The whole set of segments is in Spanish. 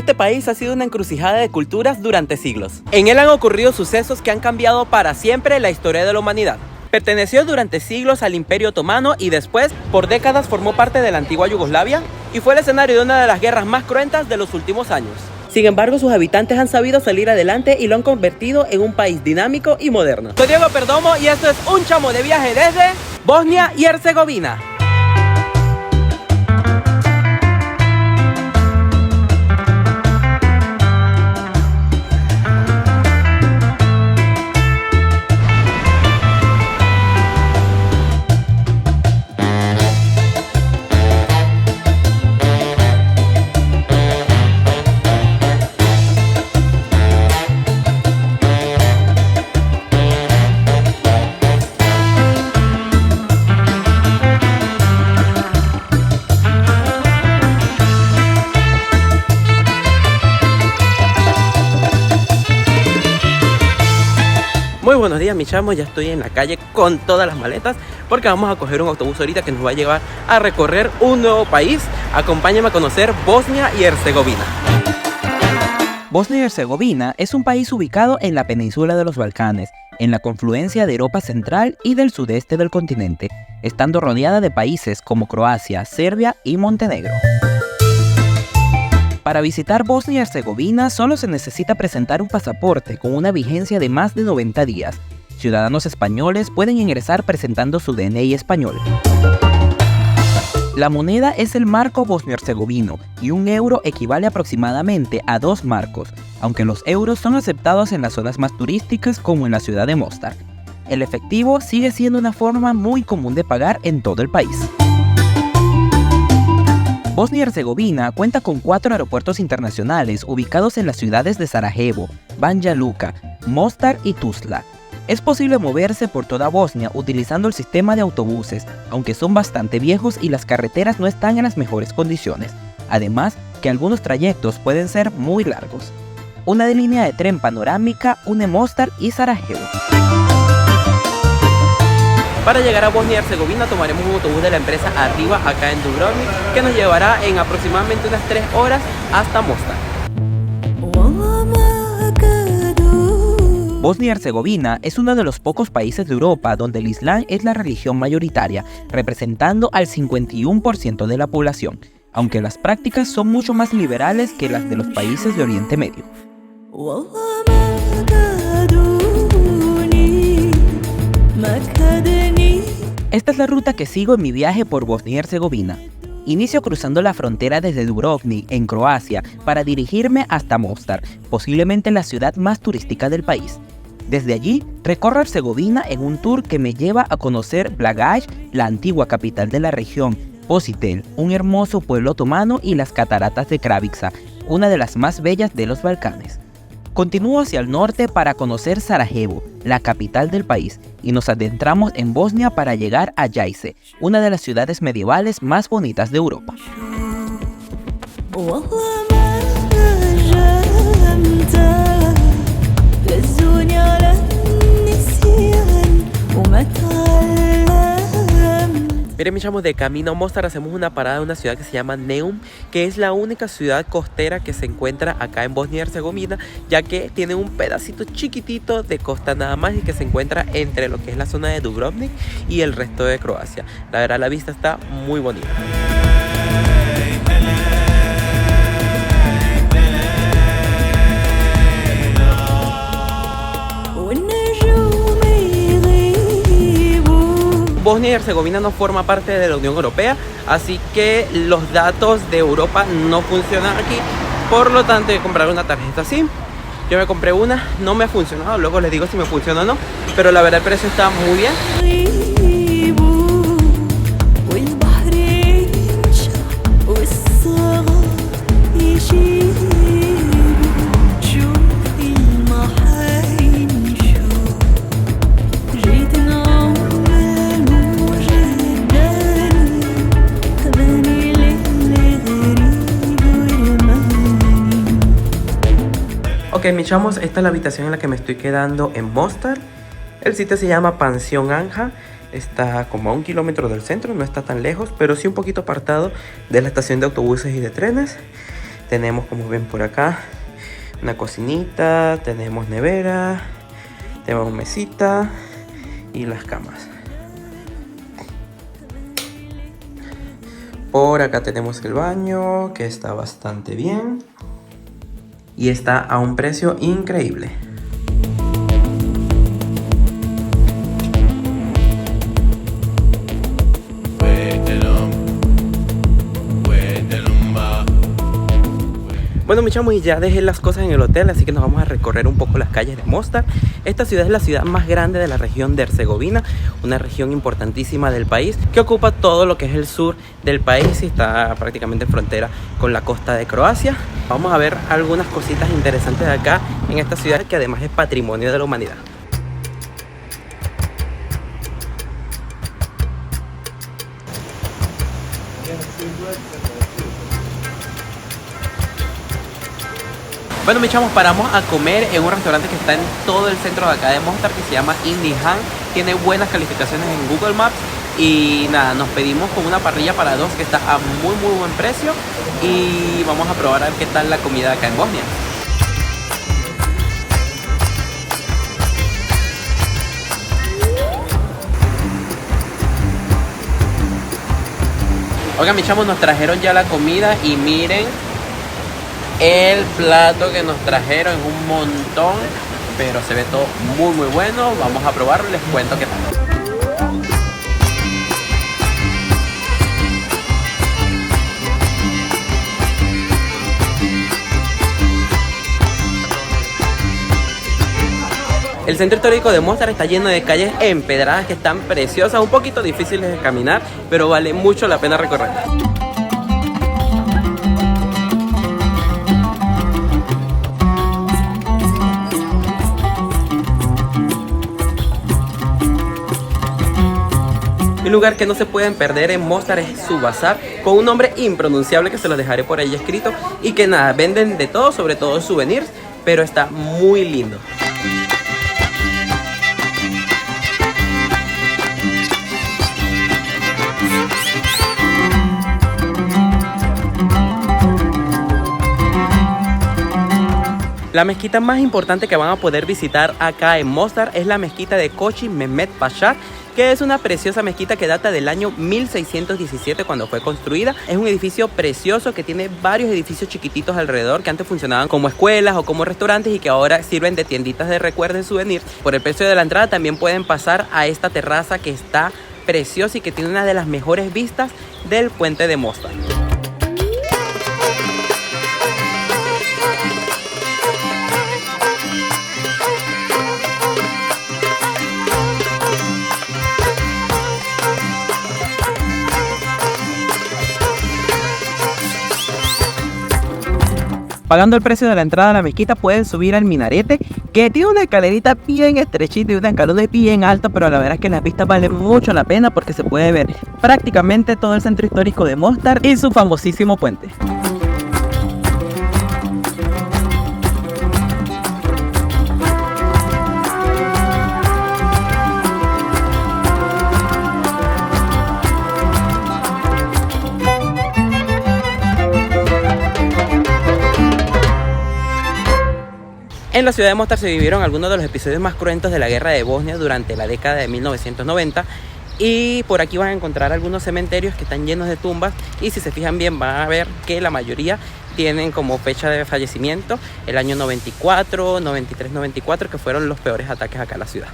Este país ha sido una encrucijada de culturas durante siglos. En él han ocurrido sucesos que han cambiado para siempre la historia de la humanidad. Perteneció durante siglos al Imperio Otomano y después, por décadas, formó parte de la antigua Yugoslavia y fue el escenario de una de las guerras más cruentas de los últimos años. Sin embargo, sus habitantes han sabido salir adelante y lo han convertido en un país dinámico y moderno. Soy Diego Perdomo y esto es Un Chamo de Viaje desde Bosnia y Herzegovina. Muy buenos días, mis chamos, ya estoy en la calle con todas las maletas porque vamos a coger un autobús ahorita que nos va a llevar a recorrer un nuevo país. Acompáñame a conocer Bosnia y Herzegovina. Bosnia y Herzegovina es un país ubicado en la península de los Balcanes, en la confluencia de Europa Central y del sudeste del continente, estando rodeada de países como Croacia, Serbia y Montenegro. Para visitar Bosnia y Herzegovina solo se necesita presentar un pasaporte con una vigencia de más de 90 días. Ciudadanos españoles pueden ingresar presentando su DNI español. La moneda es el marco bosnio-herzegovino y un euro equivale aproximadamente a 2 marcos, aunque los euros son aceptados en las zonas más turísticas como en la ciudad de Mostar. El efectivo sigue siendo una forma muy común de pagar en todo el país. Bosnia y Herzegovina cuenta con 4 aeropuertos internacionales ubicados en las ciudades de Sarajevo, Banja Luka, Mostar y Tuzla. Es posible moverse por toda Bosnia utilizando el sistema de autobuses, aunque son bastante viejos y las carreteras no están en las mejores condiciones. Además, que algunos trayectos pueden ser muy largos. Una línea de tren panorámica une Mostar y Sarajevo. Para llegar a Bosnia y Herzegovina tomaremos un autobús de la empresa Arriva acá en Dubrovnik que nos llevará en aproximadamente unas 3 horas hasta Mostar. Bosnia y Herzegovina es uno de los pocos países de Europa donde el Islam es la religión mayoritaria, representando al 51% de la población, aunque las prácticas son mucho más liberales que las de los países de Oriente Medio. Esta es la ruta que sigo en mi viaje por Bosnia y Herzegovina. Inicio cruzando la frontera desde Dubrovnik, en Croacia, para dirigirme hasta Mostar, posiblemente la ciudad más turística del país. Desde allí, recorro Herzegovina en un tour que me lleva a conocer Blagaj, la antigua capital de la región, Positel, un hermoso pueblo otomano y las cataratas de Kravica, una de las más bellas de los Balcanes. Continúo hacia el norte para conocer Sarajevo, la capital del país, y nos adentramos en Bosnia para llegar a Jajce, una de las ciudades medievales más bonitas de Europa. Miren, mis chamos, de camino a Mostar hacemos una parada en una ciudad que se llama Neum, que es la única ciudad costera que se encuentra acá en Bosnia y Herzegovina, ya que tiene un pedacito chiquitito de costa nada más y que se encuentra entre lo que es la zona de Dubrovnik y el resto de Croacia. La verdad, la vista está muy bonita. Bosnia y Herzegovina no forma parte de la Unión Europea, así que los datos de Europa no funcionan aquí. Por lo tanto, hay que comprar una tarjeta SIM. Yo me compré una, no me ha funcionado, luego les digo si me funciona o no, pero la verdad el precio está muy bien. Ok, mis chamos, esta es la habitación en la que me estoy quedando en Mostar. El sitio se llama Pansión Anja. Está como a 1 kilómetro del centro, no está tan lejos, pero sí un poquito apartado de la estación de autobuses y de trenes. Tenemos, como ven por acá, una cocinita, tenemos nevera, tenemos mesita y las camas. Por acá tenemos el baño, que está bastante bien y está a un precio increíble. Bueno, mis chamos, y ya dejé las cosas en el hotel, así que nos vamos a recorrer un poco las calles de Mostar. Esta ciudad es la ciudad más grande de la región de Herzegovina, una región importantísima del país que ocupa todo lo que es el sur del país y está prácticamente en frontera con la costa de Croacia. Vamos a ver algunas cositas interesantes de acá en esta ciudad, que además es patrimonio de la humanidad. Bueno, mis chamos, paramos a comer en un restaurante que está en todo el centro de acá de Mostar, que se llama Indie Han. Tiene buenas calificaciones en Google Maps. Y nada, nos pedimos con una parrilla para dos que está a muy buen precio. Y vamos a probar a ver qué tal la comida acá en Bosnia. Oigan, mis chamos, nos trajeron ya la comida y miren el plato que nos trajeron, es un montón, pero se ve todo muy bueno. Vamos a probarlo y les cuento qué tal. El centro histórico de Mostar está lleno de calles empedradas que están preciosas, un poquito difíciles de caminar, pero vale mucho la pena recorrer. Un lugar que no se pueden perder en Mostar es su bazar, con un nombre impronunciable que se los dejaré por ahí escrito, y que nada, venden de todo, sobre todo souvenirs, pero está muy lindo. La mezquita más importante que van a poder visitar acá en Mostar es la mezquita de Koçi Mehmet Paşa, que es una preciosa mezquita que data del año 1617 cuando fue construida. Es un edificio precioso que tiene varios edificios chiquititos alrededor que antes funcionaban como escuelas o como restaurantes y que ahora sirven de tienditas de recuerdos y souvenirs. Por el precio de la entrada también pueden pasar a esta terraza que está preciosa y que tiene una de las mejores vistas del puente de Mostar. Pagando el precio de la entrada a la mezquita pueden subir al minarete, que tiene una escalerita bien estrechita y una escalera bien alta, pero la verdad es que las vistas valen mucho la pena porque se puede ver prácticamente todo el centro histórico de Mostar y su famosísimo puente. En la ciudad de Mostar se vivieron algunos de los episodios más cruentos de la guerra de Bosnia durante la década de 1990 y por aquí van a encontrar algunos cementerios que están llenos de tumbas y si se fijan bien van a ver que la mayoría tienen como fecha de fallecimiento el año 94, 93, 94, que fueron los peores ataques acá en la ciudad.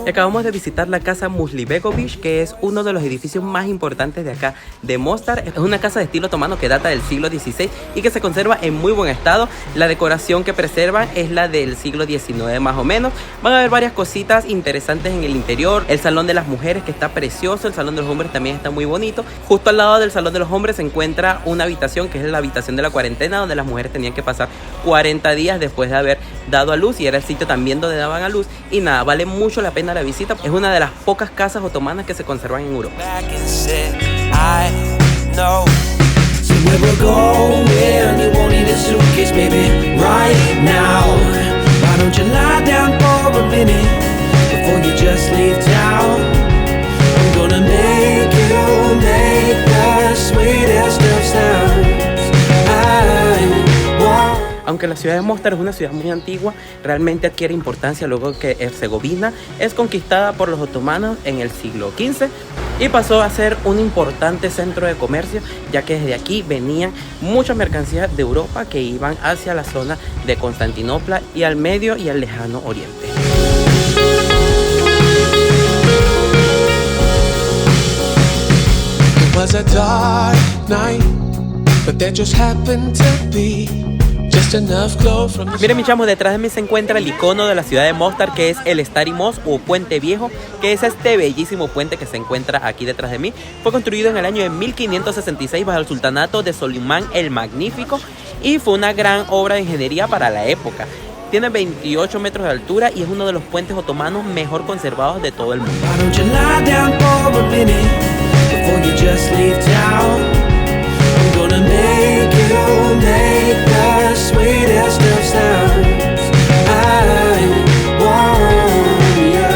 Y acabamos de visitar la casa Muslibegović, que es uno de los edificios más importantes de acá de Mostar. Es una casa de estilo otomano que data del siglo XVI y que se conserva en muy buen estado. La decoración que preservan es la del siglo XIX más o menos. Van a ver varias cositas interesantes en el interior. El salón de las mujeres, que está precioso. El salón de los hombres también está muy bonito. Justo al lado del salón de los hombres se encuentra una habitación que es la habitación de la cuarentena, donde las mujeres tenían que pasar 40 días después de haber dado a luz, y era el sitio también donde daban a luz. Y nada, vale mucho la pena la visita. Es una de las pocas casas otomanas que se conservan en Europa. Where we're going, you won't need a suitcase, baby, right now. Why don't you lie down for a minute before you just leave town? I'm gonna make you make the sweetest of sounds. I want. Aunque la ciudad de Mostar es una ciudad muy antigua, realmente adquiere importancia luego que Herzegovina es conquistada por los otomanos en el siglo XV y pasó a ser un importante centro de comercio, ya que desde aquí venían muchas mercancías de Europa que iban hacia la zona de Constantinopla y al Medio y al Lejano Oriente. It was a dark night, but there just happened to be just enough glow from the. Miren, mis chamos, detrás de mí se encuentra el icono de la ciudad de Mostar, que es el Stari Most o Puente Viejo, que es este bellísimo puente que se encuentra aquí detrás de mí. Fue construido en el año de 1566 bajo el sultanato de Solimán el Magnífico y fue una gran obra de ingeniería para la época. Tiene 28 metros de altura y es uno de los puentes otomanos mejor conservados de todo el mundo. Why don't you lie down for a minute before you just leave town? I'm gonna make you make the sweetest of sounds. I want you.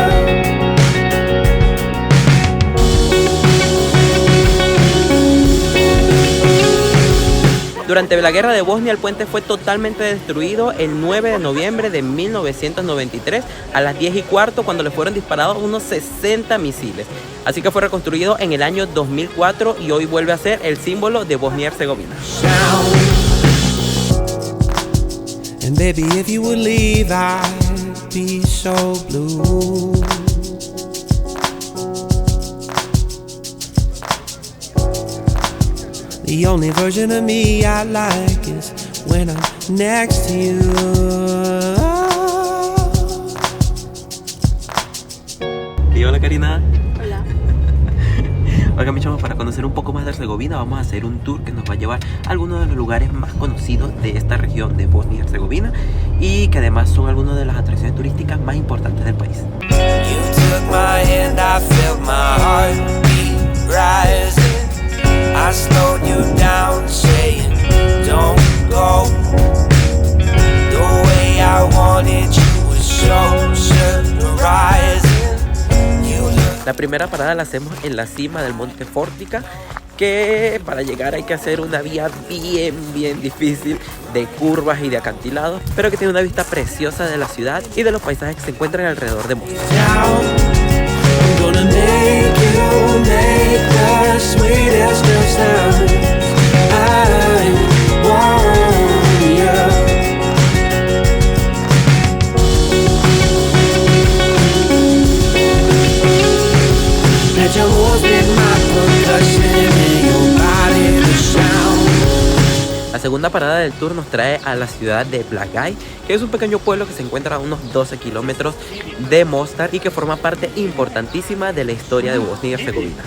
Durante la guerra de Bosnia, el puente fue totalmente destruido el 9 de noviembre de 1993 a las 10:15 cuando le fueron disparados unos 60 misiles. Así que fue reconstruido en el año 2004 y hoy vuelve a ser el símbolo de Bosnia y Herzegovina. And baby, if you would leave, I'd be so blue. The only version of me I like is when I'm next to you. Y hola, Karina. Hola. Oigan, mis chavos, para conocer un poco más de Herzegovina vamos a hacer un tour que nos va a llevar a algunos de los lugares más conocidos de esta región de Bosnia y Herzegovina y que además son algunas de las atracciones turísticas más importantes del país. You took my hand, I felt my heartbeat rising. I slowed you down, saying, don't go. The way I wanted you was so surprising. La primera parada la hacemos en la cima del Monte Fortica, que para llegar hay que hacer una vía bien difícil de curvas y de acantilados, pero que tiene una vista preciosa de la ciudad y de los paisajes que se encuentran alrededor de Mostar. La segunda parada del tour nos trae a la ciudad de Blagaj, que es un pequeño pueblo que se encuentra a unos 12 kilómetros de Mostar y que forma parte importantísima de la historia de Bosnia y Herzegovina.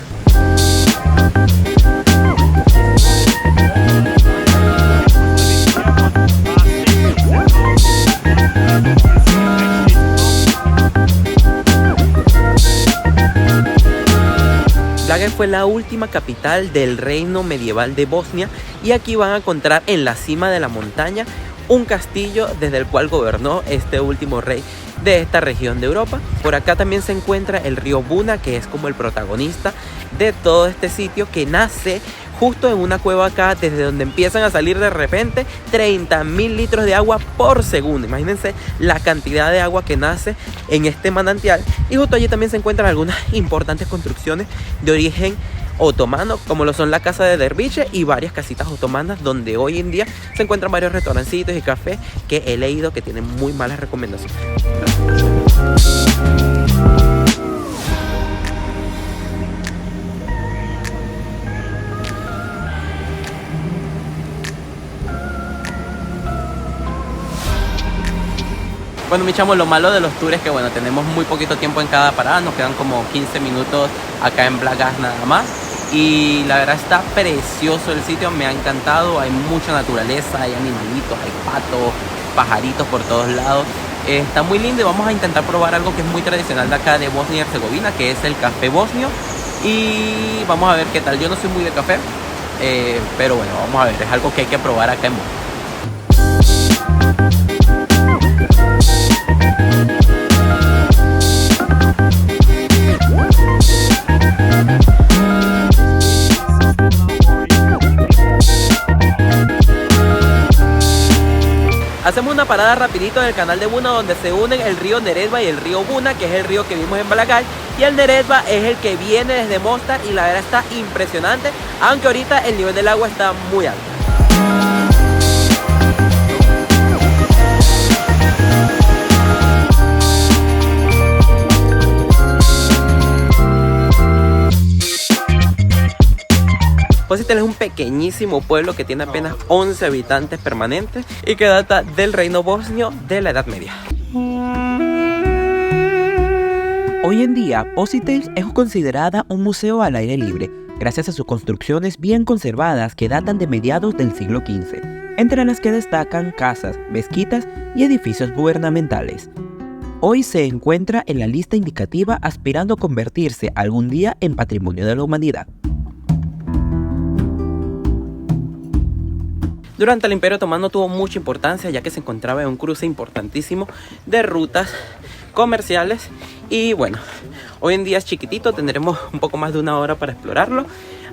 Blagaj fue la última capital del reino medieval de Bosnia y aquí van a encontrar en la cima de la montaña un castillo desde el cual gobernó este último rey de esta región de Europa. Por acá también se encuentra el río Buna, que es como el protagonista de todo este sitio, que nace justo en una cueva acá, desde donde empiezan a salir de repente 30.000 litros de agua por segundo. Imagínense la cantidad de agua que nace en este manantial. Y justo allí también se encuentran algunas importantes construcciones de origen otomano, como lo son la casa de Derviche y varias casitas otomanas, donde hoy en día se encuentran varios restaurancitos y cafés que he leído que tienen muy malas recomendaciones. Bueno, mis chamos, lo malo de los tours es que bueno, tenemos muy poquito tiempo en cada parada, nos quedan como 15 minutos acá en Blagaj nada más. Y la verdad está precioso el sitio, me ha encantado, hay mucha naturaleza, hay animalitos, hay patos, pajaritos por todos lados. Está muy lindo y vamos a intentar probar algo que es muy tradicional de acá de Bosnia y Herzegovina, que es el café bosnio. Y vamos a ver qué tal. Yo no soy muy de café, pero bueno, vamos a ver, es algo que hay que probar acá en Mostar. Hacemos una parada rapidito en el canal de Buna, donde se unen el río Neretva y el río Buna, que es el río que vimos en Balagall, y el Neretva es el que viene desde Mostar y la verdad está impresionante, aunque ahorita el nivel del agua está muy alto. Positel es un pequeñísimo pueblo que tiene apenas 11 habitantes permanentes y que data del reino bosnio de la Edad Media. Hoy en día, Positel es considerada un museo al aire libre, gracias a sus construcciones bien conservadas que datan de mediados del siglo XV, entre las que destacan casas, mezquitas y edificios gubernamentales. Hoy se encuentra en la lista indicativa aspirando a convertirse algún día en Patrimonio de la Humanidad. Durante el Imperio Otomano tuvo mucha importancia, ya que se encontraba en un cruce importantísimo de rutas comerciales. Y bueno, hoy en día es chiquitito, tendremos un poco más de una hora para explorarlo.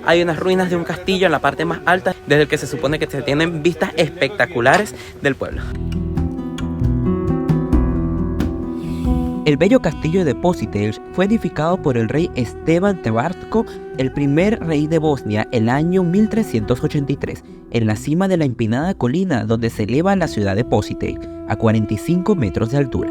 Hay unas ruinas de un castillo en la parte más alta, desde el que se supone que se tienen vistas espectaculares del pueblo. El bello castillo de Positel fue edificado por el rey Esteban Tebartko, el primer rey de Bosnia, el año 1383, en la cima de la empinada colina donde se eleva la ciudad de Positel, a 45 metros de altura.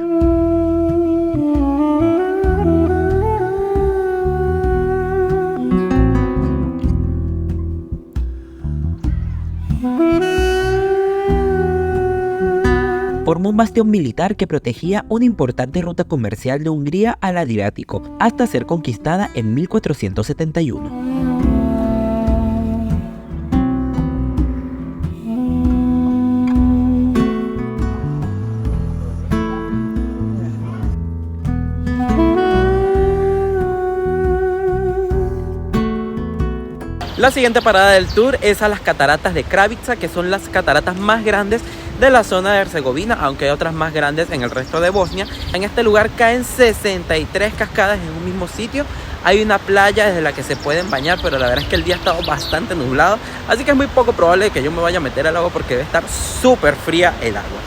Formó un bastión militar que protegía una importante ruta comercial de Hungría al Adriático, hasta ser conquistada en 1471. La siguiente parada del tour es a las cataratas de Kravica, que son las cataratas más grandes de la zona de Herzegovina, aunque hay otras más grandes en el resto de Bosnia. En este lugar caen 63 cascadas en un mismo sitio. Hay una playa desde la que se pueden bañar, pero la verdad es que el día ha estado bastante nublado, así que es muy poco probable que yo me vaya a meter al agua porque debe estar súper fría el agua.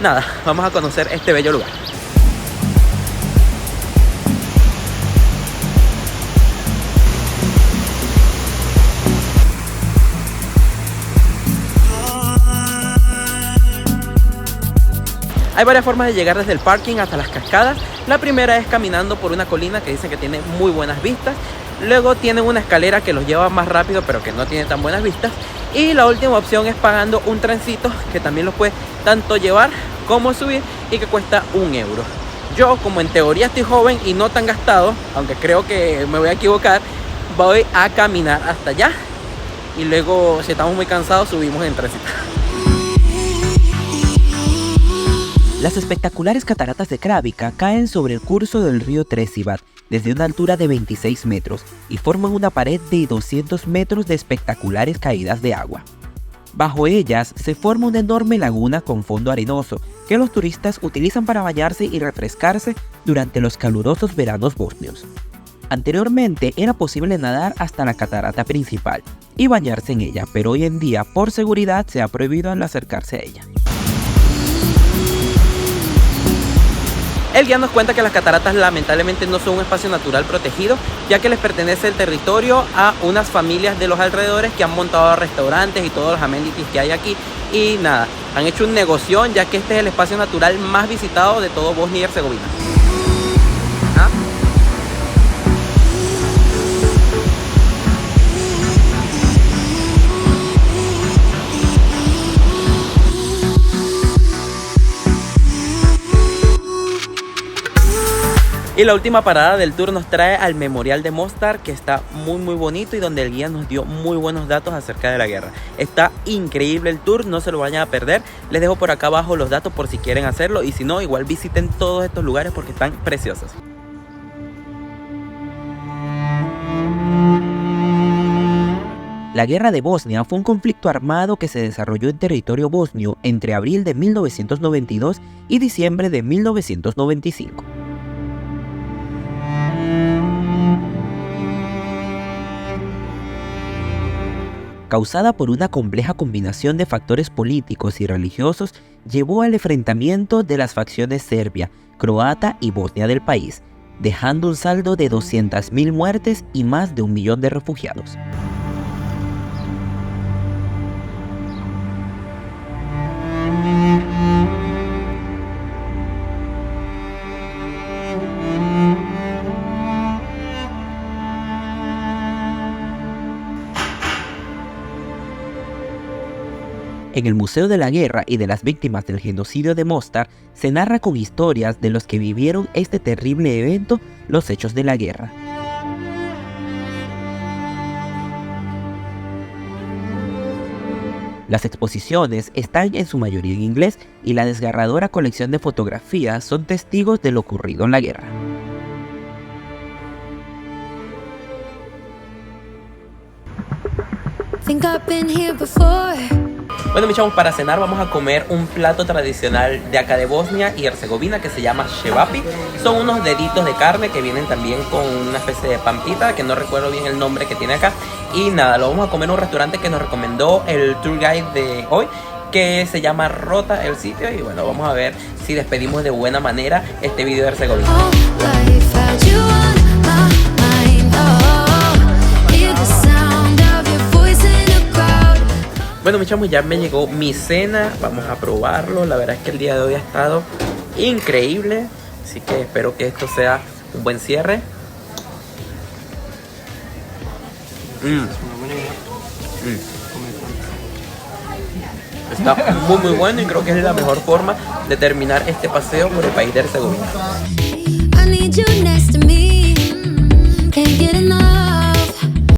Nada, vamos a conocer este bello lugar. Hay varias formas de llegar desde el parking hasta las cascadas. La primera es caminando por una colina que dicen que tiene muy buenas vistas. Luego tienen una escalera que los lleva más rápido pero que no tiene tan buenas vistas. Y la última opción es pagando un trencito que también los puede tanto llevar como subir y que cuesta 1 euro. Yo, como en teoría estoy joven y no tan gastado, aunque creo que me voy a equivocar, voy a caminar hasta allá y luego, si estamos muy cansados, subimos en trencito. Las espectaculares cataratas de Kravica caen sobre el curso del río Tresivat desde una altura de 26 metros y forman una pared de 200 metros de espectaculares caídas de agua. Bajo ellas se forma una enorme laguna con fondo arenoso que los turistas utilizan para bañarse y refrescarse durante los calurosos veranos bosnios. Anteriormente era posible nadar hasta la catarata principal y bañarse en ella, pero hoy en día por seguridad se ha prohibido al acercarse a ella. El guía nos cuenta que las cataratas lamentablemente no son un espacio natural protegido, ya que les pertenece el territorio a unas familias de los alrededores que han montado restaurantes y todos los amenities que hay aquí. Y nada, han hecho un negocio, ya que este es el espacio natural más visitado de todo Bosnia y Herzegovina. ¿Ah? Y la última parada del tour nos trae al Memorial de Mostar, que está muy bonito y donde el guía nos dio muy buenos datos acerca de la guerra. Está increíble el tour, no se lo vayan a perder. Les dejo por acá abajo los datos por si quieren hacerlo y si no, igual visiten todos estos lugares porque están preciosos. La Guerra de Bosnia fue un conflicto armado que se desarrolló en territorio bosnio entre abril de 1992 y diciembre de 1995. Causada por una compleja combinación de factores políticos y religiosos, llevó al enfrentamiento de las facciones serbia, croata y bosnia del país, dejando un saldo de 200.000 muertes y más de 1 millón de refugiados. En el Museo de la Guerra y de las Víctimas del Genocidio de Mostar se narra con historias de los que vivieron este terrible evento, los hechos de la guerra. Las exposiciones están en su mayoría en inglés y la desgarradora colección de fotografías son testigos de lo ocurrido en la guerra. Think I've been here before. Bueno, mis chavos, para cenar vamos a comer un plato tradicional de acá de Bosnia y Herzegovina que se llama Shevapi. Son unos deditos de carne que vienen también con una especie de pampita que no recuerdo bien el nombre que tiene acá. Y nada, lo vamos a comer en un restaurante que nos recomendó el tour guide de hoy, que se llama Rota el sitio. Y bueno, vamos a ver si despedimos de buena manera este video de Herzegovina. Bueno, mis chavos, ya me llegó mi cena, vamos a probarlo. La verdad es que el día de hoy ha estado increíble, así que espero que esto sea un buen cierre. Está muy bueno y creo que es la mejor forma de terminar este paseo por el país de Herzegovina.